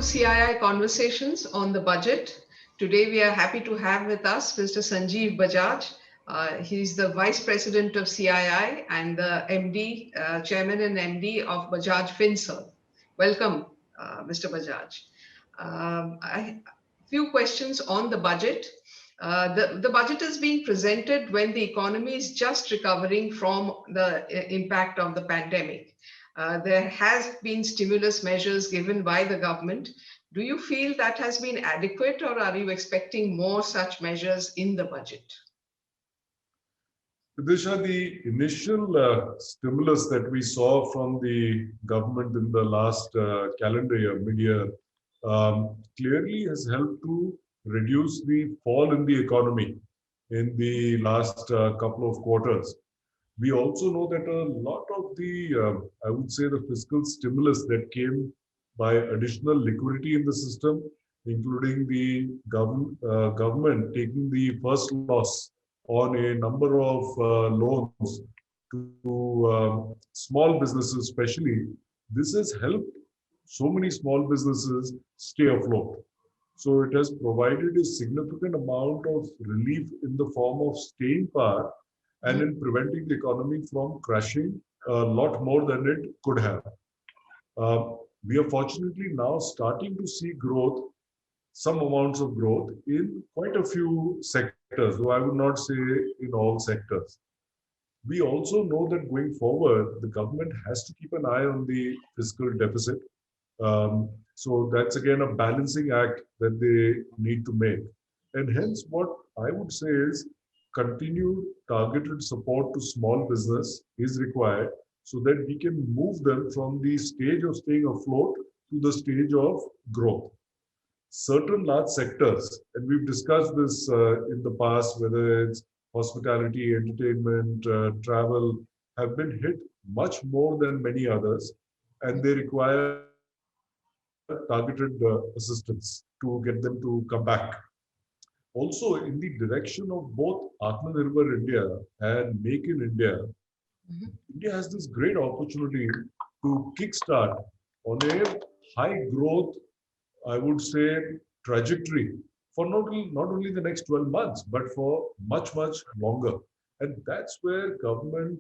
CII Conversations on the Budget. Today we are happy to have with us Mr. Sanjeev Bajaj. He's the Vice President of CII and the MD, Chairman and MD of Bajaj Finserv. Welcome, Mr. Bajaj. Few questions on the budget. The budget is being presented when the economy is just recovering from the impact of the pandemic. There has been stimulus measures given by the government. Do you feel that has been adequate, or are you expecting more such measures in the budget? Vidisha, the initial stimulus that we saw from the government in the last calendar year, mid-year, clearly has helped to reduce the fall in the economy in the last couple of quarters. We also know that a lot of the, I would say, the fiscal stimulus that came by additional liquidity in the system, including the government taking the first loss on a number of loans to small businesses especially, this has helped so many small businesses stay afloat. So it has provided a significant amount of relief in the form of staying power and in preventing the economy from crashing a lot more than it could have. We are fortunately now starting to see growth, some amounts of growth in quite a few sectors, though I would not say in all sectors. We also know that going forward, the government has to keep an eye on the fiscal deficit. So that's again a balancing act that they need to make. And hence, what I would say is continued targeted support to small business is required so that we can move them from the stage of staying afloat to the stage of growth. Certain large sectors, and we've discussed this in the past, whether it's hospitality, entertainment, travel, have been hit much more than many others, and they require targeted assistance to get them to come back. Also, in the direction of both Atmanirbhar India and Make in India, India has this great opportunity to kickstart on a high growth, I would say, trajectory for not only the next 12 months, but for much, much longer. And that's where government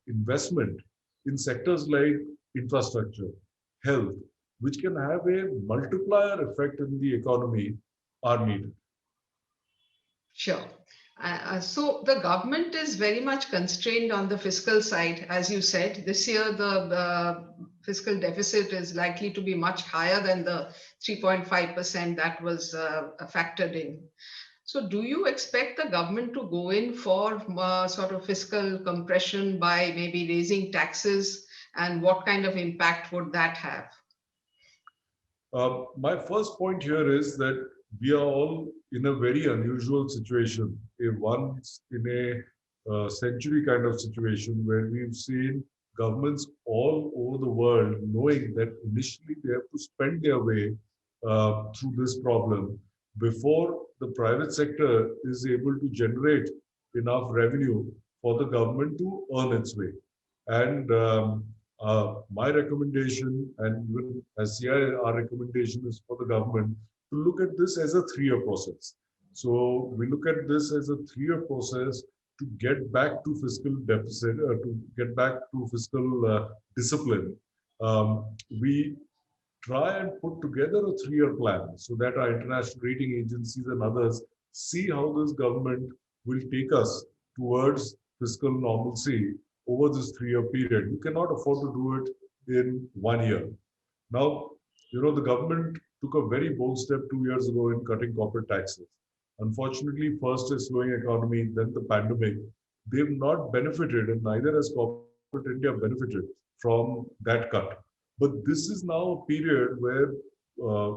investment in sectors like infrastructure, health, which can have a multiplier effect in the economy, are needed. Sure. So the government is very much constrained on the fiscal side. As you said, this year the fiscal deficit is likely to be much higher than the 3.5% that was factored in. So do you expect the government to go in for sort of fiscal compression by maybe raising taxes, and what kind of impact would that have? My first point here is that we are all in a very unusual situation, a once in a century kind of situation where we've seen governments all over the world knowing that initially they have to spend their way through this problem before the private sector is able to generate enough revenue for the government to earn its way. And my recommendation, and even as CI, our recommendation is for the government to look at this as a 3-year process. So we look at this as a 3-year process to get back to fiscal deficit, to get back to fiscal discipline. We try and put together a 3-year plan so that our international rating agencies and others see how this government will take us towards fiscal normalcy over this 3-year period. You cannot afford to do it in 1 year. Now, the government took a very bold step 2 years ago in cutting corporate taxes. Unfortunately, first a slowing economy, then the pandemic. They've not benefited, and neither has corporate India benefited from that cut. But this is now a period where,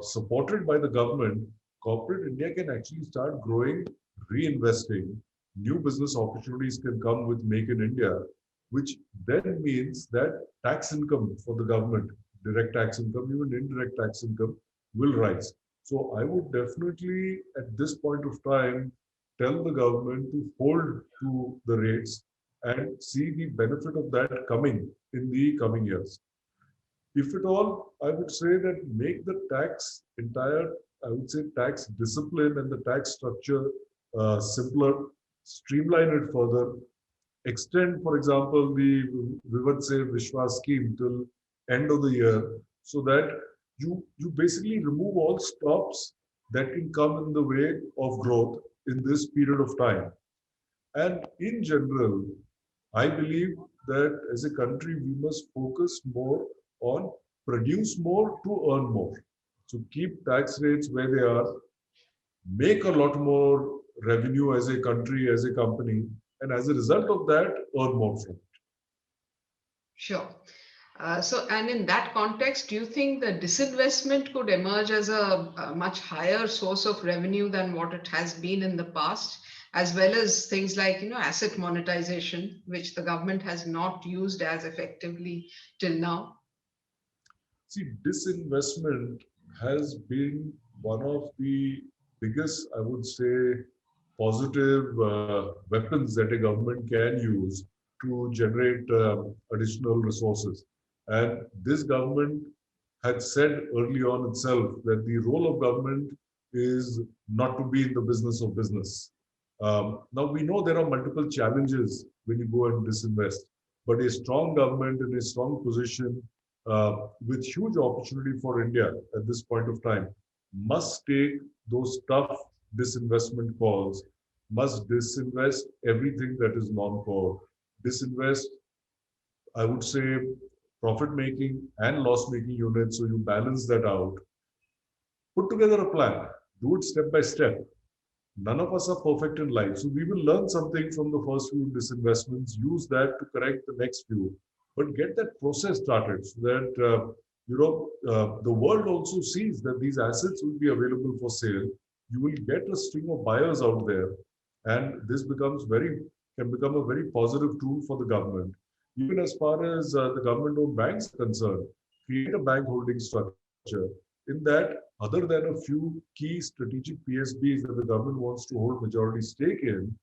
supported by the government, corporate India can actually start growing, reinvesting. New business opportunities can come with Make in India, which then means that tax income for the government, direct tax income, even indirect tax income, will rise. So I would definitely, at this point of time, tell the government to hold to the rates and see the benefit of that coming in the coming years. If at all, I would say that make the I would say tax discipline and the tax structure simpler, streamline it further, extend, for example, the Vivad Se Vishwas scheme till end of the year, so that you basically remove all stops that can come in the way of growth in this period of time. And in general, I believe that as a country, we must focus more on produce more to earn more. So keep tax rates where they are, make a lot more revenue as a country, as a company, and as a result of that, earn more from it. Sure. And in that context, do you think the disinvestment could emerge as a much higher source of revenue than what it has been in the past, as well as things like, asset monetization, which the government has not used as effectively till now? See, disinvestment has been one of the biggest, I would say, positive weapons that a government can use to generate additional resources. And this government had said early on itself that the role of government is not to be in the business of business. Now, we know there are multiple challenges when you go and disinvest, but a strong government in a strong position with huge opportunity for India at this point of time must take those tough disinvestment calls, must disinvest everything that is non-core, disinvest, I would say, profit making and loss making units. So you balance that out, put together a plan, do it step by step. None of us are perfect in life. So we will learn something from the first few disinvestments, use that to correct the next few, but get that process started so that, the world also sees that these assets will be available for sale. You will get a string of buyers out there. And this can become a very positive tool for the government. Even as far as the government-owned banks are concerned, create a bank holding structure in that, other than a few key strategic PSBs that the government wants to hold majority stake in,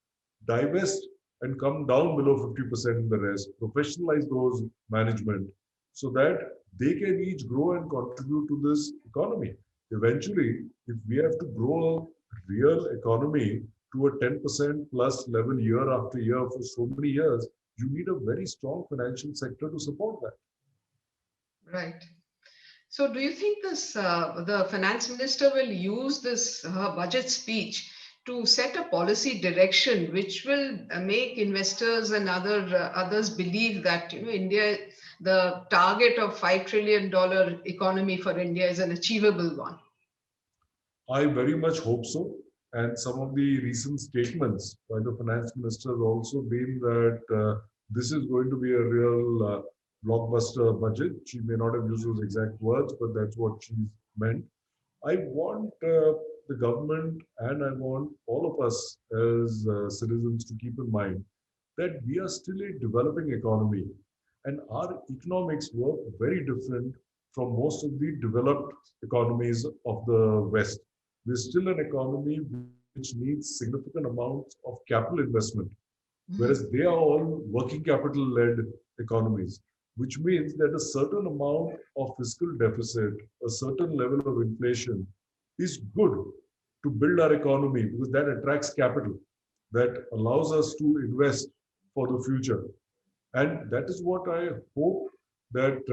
divest and come down below 50% in the rest, professionalize those management so that they can each grow and contribute to this economy. Eventually, if we have to grow a real economy to a 10% plus level year after year for so many years, you need a very strong financial sector to support that. Right. So, do you think the finance minister will use this her budget speech to set a policy direction which will make investors and others believe that India, the target of $5 trillion economy for India is an achievable one? I very much hope so. And some of the recent statements by the finance minister have also been that this is going to be a real blockbuster budget. She may not have used those exact words, but that's what she's meant. I want the government and I want all of us as citizens to keep in mind that we are still a developing economy and our economics work very different from most of the developed economies of the West. We're still an economy which needs significant amounts of capital investment, whereas they are all working capital led economies, which means that a certain amount of fiscal deficit, a certain level of inflation is good to build our economy because that attracts capital that allows us to invest for the future. And that is what I hope that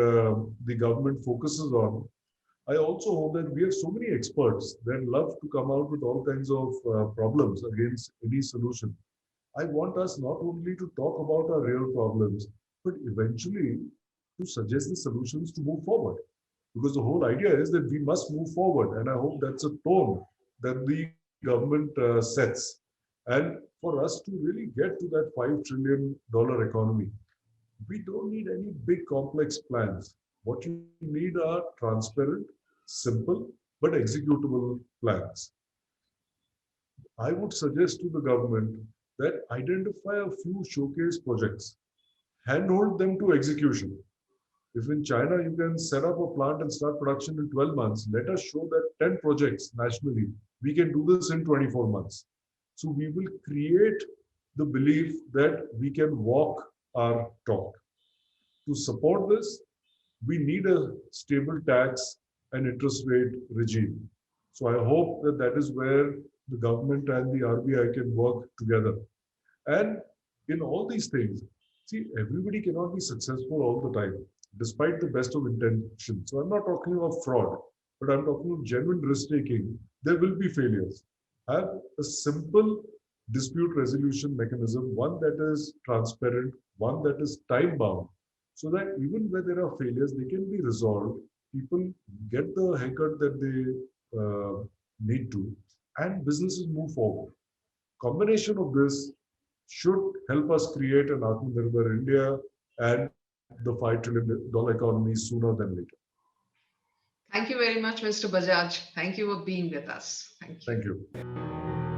the government focuses on. I also hope that we have so many experts that love to come out with all kinds of problems against any solution. I want us not only to talk about our real problems, but eventually to suggest the solutions to move forward. Because the whole idea is that we must move forward. And I hope that's a tone that the government sets. And for us to really get to that $5 trillion economy, we don't need any big complex plans. What you need are transparent, simple, but executable plans. I would suggest to the government that identify a few showcase projects, handhold them to execution. If in China you can set up a plant and start production in 12 months, let us show that 10 projects nationally, we can do this in 24 months. So we will create the belief that we can walk our talk. To support this, we need a stable tax and interest rate regime. So I hope that that is where the government and the RBI can work together. And in all these things, see, everybody cannot be successful all the time, despite the best of intentions. So I'm not talking of fraud, but I'm talking of genuine risk taking. There will be failures. Have a simple dispute resolution mechanism, one that is transparent, one that is time bound, so that even where there are failures, they can be resolved. People get the haircut that they need to, and businesses move forward. Combination of this should help us create an Atmanirbhar India and the $5 trillion economy sooner than later. Thank you very much, Mr. Bajaj. Thank you for being with us. Thank you. Thank you.